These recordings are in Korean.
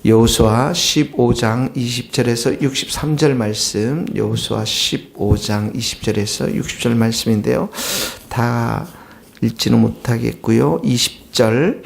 여호수아 15장 20절에서 63절 말씀, 여호수아 15장 20절에서 60절 말씀인데요. 다 읽지는 못하겠고요. 20절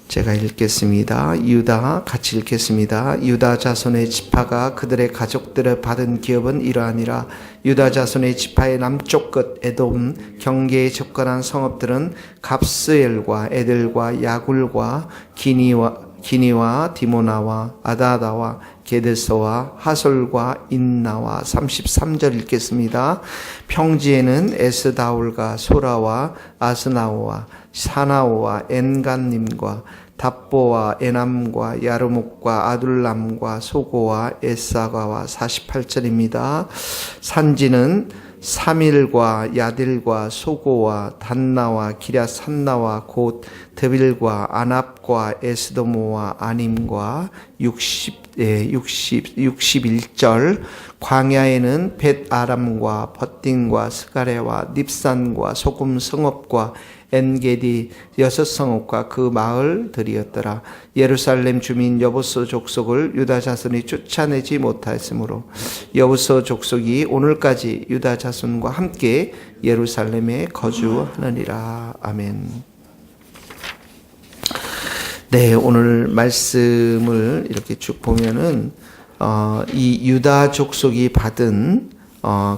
제가 읽겠습니다. 유다 같이 읽겠습니다. 유다 자손의 지파가 그들의 가족들을 받은 기업은 이러하니라. 유다 자손의 지파의 남쪽 끝 에돔 경계에 접근한 성읍들은 갑스엘과 에들과 야굴과 기니와 디모나와 아다다와 게데서와 하솔과 인나와 33절 읽겠습니다. 평지에는 에스다올과 소라와 아스나오와 사나오와 엔간님과 답보와 에남과 야르목과 아둘람과 소고와 에사가와 48절입니다. 산지는 사밀과 야딜과 소고와 단나와 기랴산나와 곧 드빌과 아납과 에스도모와 아님과 61절 광야에는 벳아람과 버띵과 스가레와 닙산과 소금 성읍과 엔게디 6성읍과 그 마을들이었더라. 예루살렘 주민 여부스 족속을 유다 자손이 쫓아내지 못하였으므로 여부스 족속이 오늘까지 유다 자손과 함께 예루살렘에 거주하느니라. 아멘. 네, 오늘 말씀을 이렇게 쭉 보면은 이 유다 족속이 받은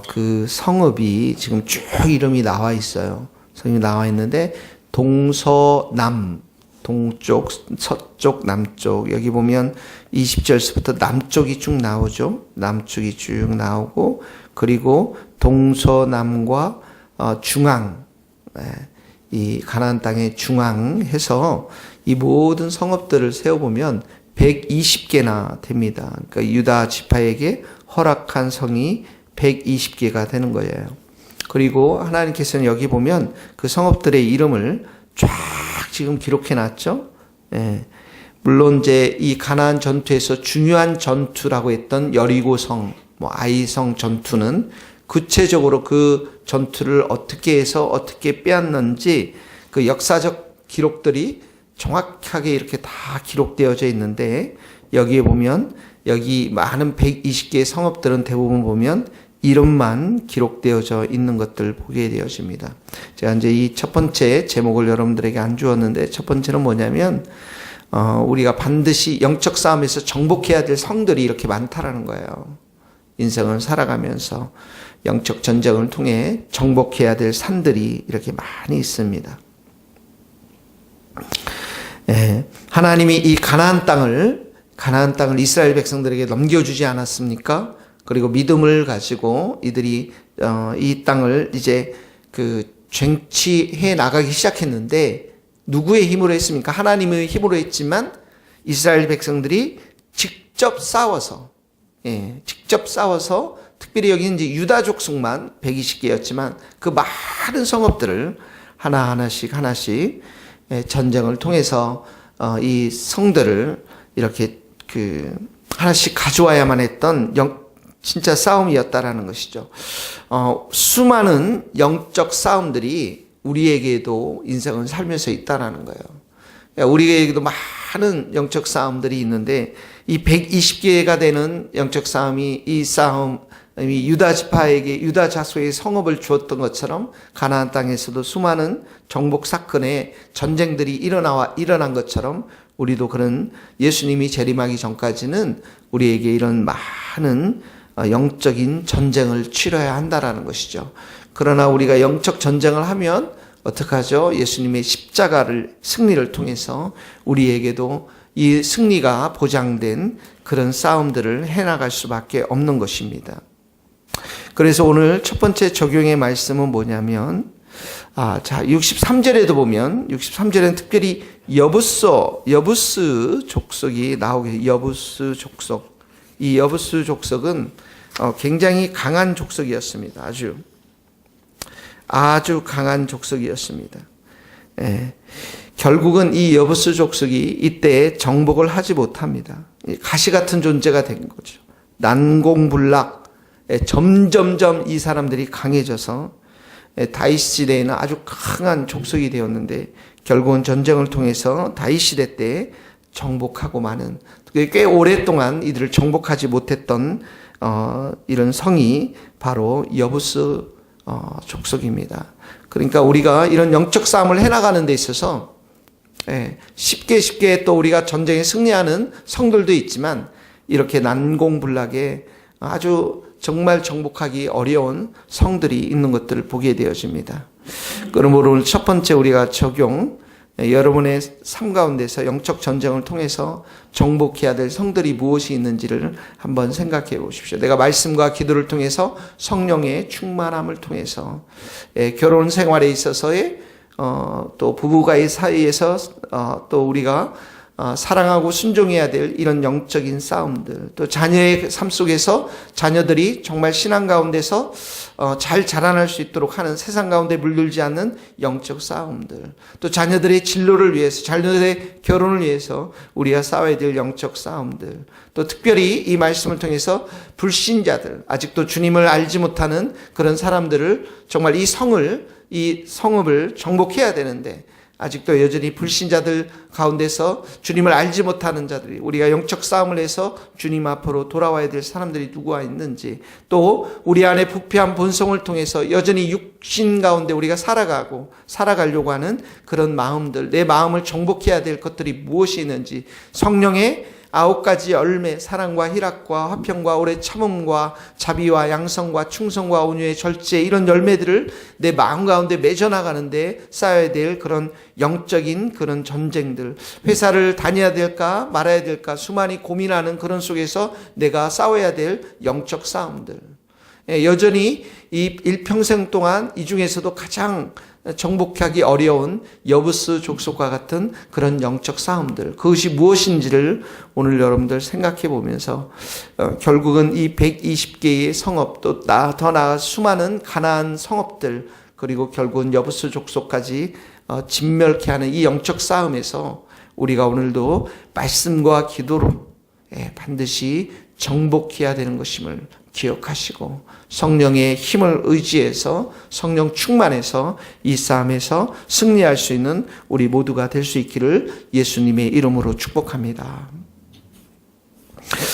그 성읍이 지금 쭉 이름이 나와 있어요. 성이 나와 있는데 동서남, 동쪽, 서쪽, 남쪽. 여기 보면 20절서부터 남쪽이 쭉 나오죠. 남쪽이 쭉 나오고 그리고 동서남과 중앙, 이 가나안 땅의 중앙해서 이 모든 성읍들을 세어보면 120개나 됩니다. 그러니까 유다 지파에게 허락한 성이 120개가 되는 거예요. 그리고 하나님께서는 여기 보면 그 성읍들의 이름을 쫙 지금 기록해 놨죠. 예. 물론 이제 이 가나안 전투에서 중요한 전투라고 했던 여리고성, 아이성 전투는 구체적으로 그 전투를 어떻게 해서 어떻게 빼앗는지 그 역사적 기록들이 정확하게 이렇게 다 기록되어져 있는데 여기에 보면 여기 많은 120개의 성읍들은 대부분 보면 이름만 기록되어져 있는 것들 보게 되어집니다. 제가 이제 이 첫 번째 제목을 여러분들에게 안 주었는데 첫 번째는 뭐냐면 우리가 반드시 영적 싸움에서 정복해야 될 성들이 이렇게 많다라는 거예요. 인생을 살아가면서 영적 전쟁을 통해 정복해야 될 산들이 이렇게 많이 있습니다. 예, 하나님이 이 가나안 땅을 이스라엘 백성들에게 넘겨주지 않았습니까? 그리고 믿음을 가지고 이들이 이 땅을 이제 그 쟁취해 나가기 시작했는데 누구의 힘으로 했습니까? 하나님의 힘으로 했지만 이스라엘 백성들이 직접 싸워서 특별히 여기 이제 유다 족속만 120개였지만 그 많은 성읍들을 하나씩 전쟁을 통해서 이 성들을 이렇게 그 하나씩 가져와야만 했던 진짜 싸움이었다라는 것이죠. 수많은 영적 싸움들이 우리에게도 인생을 살면서 있다라는 거예요. 우리에게도 많은 영적 싸움들이 있는데 이 120개가 되는 영적 싸움이 유다 지파에게 유다 자손의 성읍을 주었던 것처럼 가나안 땅에서도 수많은 정복 사건의 전쟁들이 일어난 것처럼 우리도 그런 예수님이 재림하기 전까지는 우리에게 이런 많은 영적인 전쟁을 치러야 한다라는 것이죠. 그러나 우리가 영적 전쟁을 하면 어떡하죠? 예수님의 십자가를 승리를 통해서 우리에게도 이 승리가 보장된 그런 싸움들을 해나갈 수밖에 없는 것입니다. 그래서 오늘 첫 번째 적용의 말씀은 뭐냐면 63절에도 보면 63절에는 특별히 여부스 족속이 나오게 여부스 족속. 이 여부스 족속은 굉장히 강한 족속이었습니다. 아주 강한 족속이었습니다. 결국은 이 여부스 족속이 이때 정복을 하지 못합니다. 가시 같은 존재가 된 거죠. 난공불락 점점점 이 사람들이 강해져서 다윗 시대에는 아주 강한 족속이 되었는데 결국은 전쟁을 통해서 다윗 시대 때 정복하고 마는, 꽤 오랫동안 이들을 정복하지 못했던 이런 성이 바로 여부스 족속입니다. 그러니까 우리가 이런 영적 싸움을 해나가는 데 있어서 쉽게 또 우리가 전쟁에 승리하는 성들도 있지만 이렇게 난공불락에 아주 정말 정복하기 어려운 성들이 있는 것들을 보게 되어집니다. 그러므로 오늘 첫 번째 우리가 적용, 여러분의 삶 가운데서 영적 전쟁을 통해서 정복해야 될 성들이 무엇이 있는지를 한번 생각해 보십시오. 내가 말씀과 기도를 통해서 성령의 충만함을 통해서 결혼 생활에 있어서의 또 부부가의 사이에서 또 우리가 사랑하고 순종해야 될 이런 영적인 싸움들, 또 자녀의 삶 속에서 자녀들이 정말 신앙 가운데서 잘 자라날 수 있도록 하는 세상 가운데 물들지 않는 영적 싸움들, 또 자녀들의 진로를 위해서, 자녀들의 결혼을 위해서 우리가 싸워야 될 영적 싸움들, 또 특별히 이 말씀을 통해서 불신자들, 아직도 주님을 알지 못하는 그런 사람들을 정말 이 성읍을 정복해야 되는데 아직도 여전히 불신자들 가운데서 주님을 알지 못하는 자들이, 우리가 영적 싸움을 해서 주님 앞으로 돌아와야 될 사람들이 누구가 있는지, 또 우리 안에 부패한 본성을 통해서 여전히 육신 가운데 우리가 살아가려고 하는 그런 마음들, 내 마음을 정복해야 될 것들이 무엇이 있는지, 성령의 9가지 열매, 사랑과 희락과 화평과 오래 참음과 자비와 양성과 충성과 온유의 절제, 이런 열매들을 내 마음 가운데 맺어나가는데 쌓아야 될 그런 영적인 그런 전쟁들, 회사를 다녀야 될까 말아야 될까 수많이 고민하는 그런 속에서 내가 싸워야 될 영적 싸움들, 여전히 이 일평생 동안 이 중에서도 가장 정복하기 어려운 여부스 족속과 같은 그런 영적 싸움들, 그것이 무엇인지를 오늘 여러분들 생각해 보면서 결국은 이 120개의 성읍, 또 더 나아가 수많은 가나안 성읍들, 그리고 결국은 여부스 족속까지 진멸케 하는 이 영적 싸움에서 우리가 오늘도 말씀과 기도로 반드시 정복해야 되는 것임을 기억하시고 성령의 힘을 의지해서 성령 충만해서 이 싸움에서 승리할 수 있는 우리 모두가 될 수 있기를 예수님의 이름으로 축복합니다.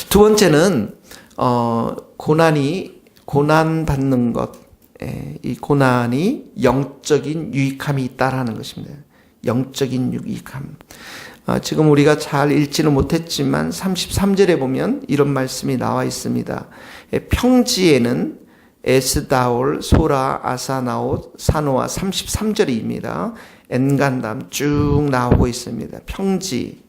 두 번째는 고난 받는 것, 이 고난이 영적인 유익함이 있다라는 것입니다. 영적인 유익함. 지금 우리가 잘 읽지는 못했지만 33절에 보면 이런 말씀이 나와 있습니다. 평지에는 에스다올, 소라, 아사나옷, 사노아, 33절입니다. 엔간담 쭉 나오고 있습니다. 평지.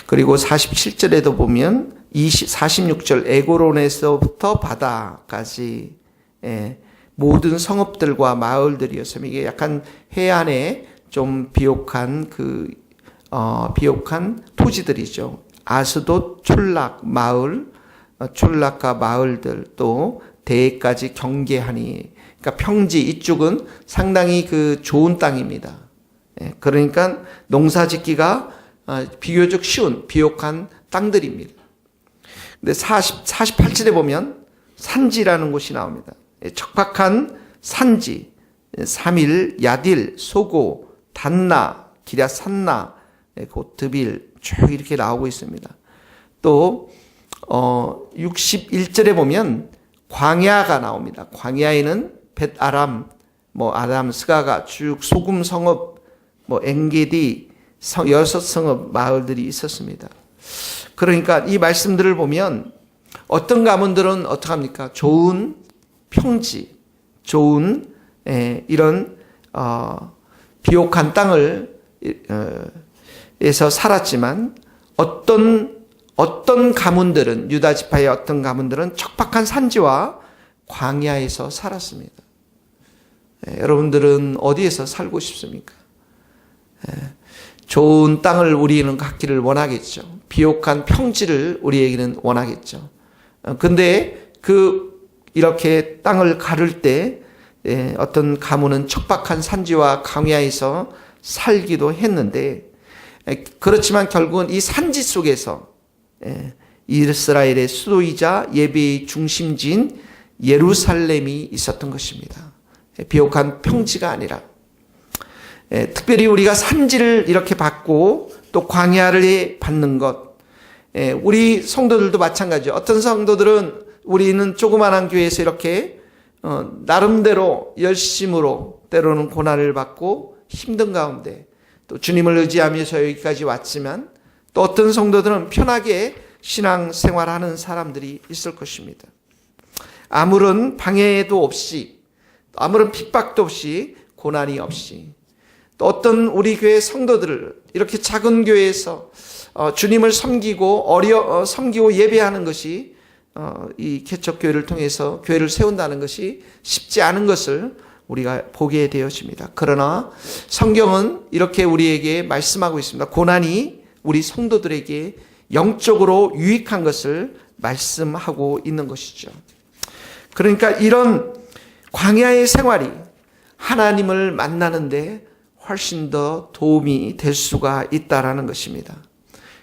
그리고 47절에도 보면 46절 에고론에서부터 바다까지 모든 성읍들과 마을들이었으면, 이게 약간 해안에 좀 비옥한 비옥한 토지들이죠. 아스돗, 촐락 마을, 촐락과 마을들, 또 대까지 경계하니, 그러니까 평지 이쪽은 상당히 좋은 땅입니다. 그러니까 농사짓기가 비교적 쉬운 비옥한 땅들입니다. 근데 48절에 보면 산지라는 곳이 나옵니다. 척박한 산지, 사밀, 야딜, 소고, 단나, 기랴산나, 고트빌 쭉 이렇게 나오고 있습니다. 또 61절에 보면 광야가 나옵니다. 광야에는 벳아람, 아람, 스가가 쭉 소금 성읍, 엔게디 6성읍 마을들이 있었습니다. 그러니까 이 말씀들을 보면 어떤 가문들은 어떡합니까? 좋은 평지, 좋은 이런 비옥한 땅을 에서 살았지만 어떤 가문들은, 유다 지파의 어떤 가문들은 척박한 산지와 광야에서 살았습니다. 여러분들은 어디에서 살고 싶습니까? 좋은 땅을 우리는 갖기를 원하겠죠. 비옥한 평지를 우리에게는 원하겠죠. 근데 이렇게 땅을 가를 때 어떤 가문은 척박한 산지와 광야에서 살기도 했는데, 그렇지만 결국은 이 산지 속에서 이스라엘의 수도이자 예배의 중심지인 예루살렘이 있었던 것입니다. 비옥한 평지가 아니라. 특별히 우리가 산지를 이렇게 받고 또 광야를 받는 것. 우리 성도들도 마찬가지죠. 어떤 성도들은 우리는 조그만한 교회에서 이렇게 나름대로 열심으로 때로는 고난을 받고 힘든 가운데 또 주님을 의지하면서 여기까지 왔지만, 또 어떤 성도들은 편하게 신앙생활하는 사람들이 있을 것입니다. 아무런 방해도 없이, 아무런 핍박도 없이, 고난이 없이, 또 어떤 우리 교회 성도들을 이렇게 작은 교회에서 주님을 섬기고 예배하는 것이 이 개척교회를 통해서 교회를 세운다는 것이 쉽지 않은 것을 우리가 보게 되었습니다. 그러나 성경은 이렇게 우리에게 말씀하고 있습니다. 고난이 우리 성도들에게 영적으로 유익한 것을 말씀하고 있는 것이죠. 그러니까 이런 광야의 생활이 하나님을 만나는데 훨씬 더 도움이 될 수가 있다라는 것입니다.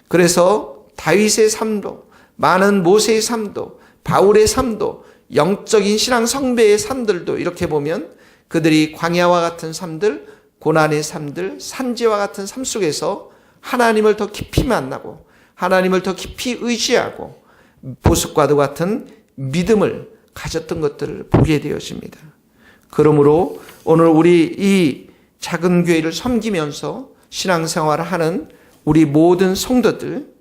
그래서 다윗의 삶도, 많은 모세의 삶도, 바울의 삶도, 영적인 신앙 성배의 삶들도 이렇게 보면 그들이 광야와 같은 삶들, 고난의 삶들, 산지와 같은 삶 속에서 하나님을 더 깊이 만나고 하나님을 더 깊이 의지하고 보석과도 같은 믿음을 가졌던 것들을 보게 되었습니다. 그러므로 오늘 우리 이 작은 교회를 섬기면서 신앙생활을 하는 우리 모든 성도들,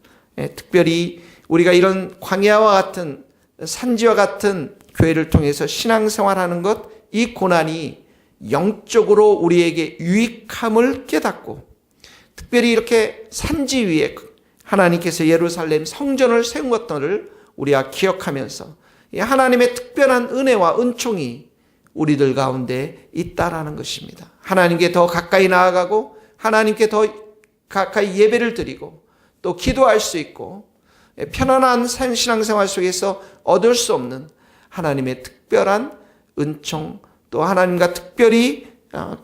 특별히 우리가 이런 광야와 같은 산지와 같은 교회를 통해서 신앙생활하는 것, 이 고난이 영적으로 우리에게 유익함을 깨닫고, 특별히 이렇게 산지 위에 하나님께서 예루살렘 성전을 세운 것들을 우리가 기억하면서 하나님의 특별한 은혜와 은총이 우리들 가운데 있다라는 것입니다. 하나님께 더 가까이 나아가고 하나님께 더 가까이 예배를 드리고 또 기도할 수 있고, 편안한 신앙생활 속에서 얻을 수 없는 하나님의 특별한 은총, 또 하나님과 특별히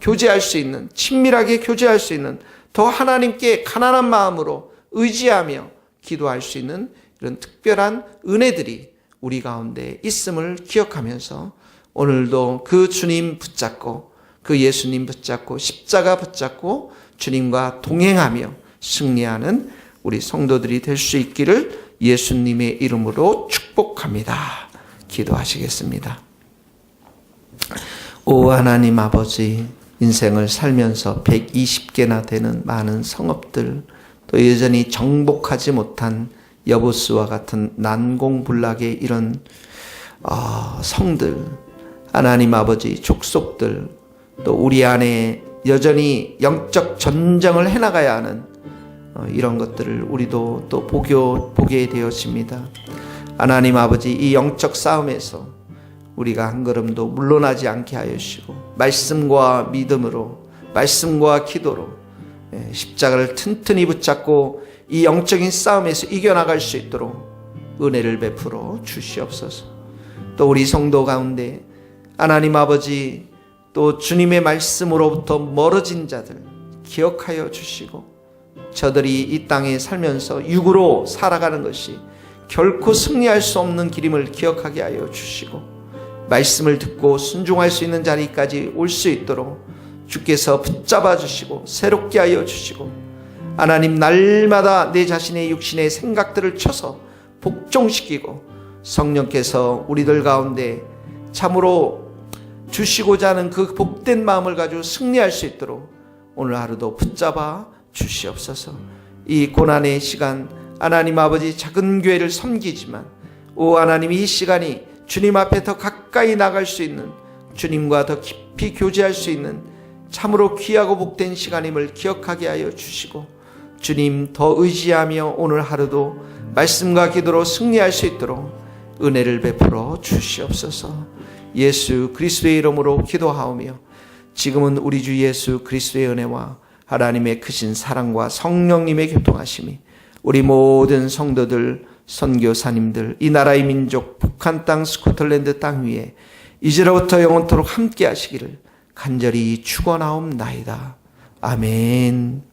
교제할 수 있는, 친밀하게 교제할 수 있는, 더 하나님께 가난한 마음으로 의지하며 기도할 수 있는 이런 특별한 은혜들이 우리 가운데 있음을 기억하면서 오늘도 그 주님 붙잡고, 그 예수님 붙잡고, 십자가 붙잡고 주님과 동행하며 승리하는 우리 성도들이 될 수 있기를 예수님의 이름으로 축복합니다. 기도하시겠습니다. 오 하나님 아버지, 인생을 살면서 120개나 되는 많은 성읍들, 또 여전히 정복하지 못한 여보스와 같은 난공불락의 이런 성들, 하나님 아버지 족속들, 또 우리 안에 여전히 영적 전쟁을 해나가야 하는 이런 것들을 우리도 또 보게 되었습니다. 하나님 아버지, 이 영적 싸움에서 우리가 한 걸음도 물러나지 않게 하여 주시고, 말씀과 믿음으로, 말씀과 기도로 십자가를 튼튼히 붙잡고 이 영적인 싸움에서 이겨나갈 수 있도록 은혜를 베풀어 주시옵소서. 또 우리 성도 가운데 하나님 아버지, 또 주님의 말씀으로부터 멀어진 자들 기억하여 주시고, 저들이 이 땅에 살면서 육으로 살아가는 것이 결코 승리할 수 없는 길임을 기억하게 하여 주시고, 말씀을 듣고 순종할 수 있는 자리까지 올 수 있도록 주께서 붙잡아 주시고 새롭게 하여 주시고, 하나님 날마다 내 자신의 육신의 생각들을 쳐서 복종시키고 성령께서 우리들 가운데 참으로 주시고자 하는 그 복된 마음을 가지고 승리할 수 있도록 오늘 하루도 붙잡아 주시옵소서. 이 고난의 시간, 하나님 아버지 작은 교회를 섬기지만 오 하나님, 이 시간이 주님 앞에 더 가까이 나갈 수 있는, 주님과 더 깊이 교제할 수 있는 참으로 귀하고 복된 시간임을 기억하게 하여 주시고, 주님 더 의지하며 오늘 하루도 말씀과 기도로 승리할 수 있도록 은혜를 베풀어 주시옵소서. 예수 그리스도의 이름으로 기도하오며, 지금은 우리 주 예수 그리스도의 은혜와 하나님의 크신 사랑과 성령님의 교통하심이 우리 모든 성도들, 선교사님들, 이 나라의 민족 북한 땅 스코틀랜드 땅 위에 이제로부터 영원토록 함께 하시기를 간절히 축원하옵나이다. 아멘.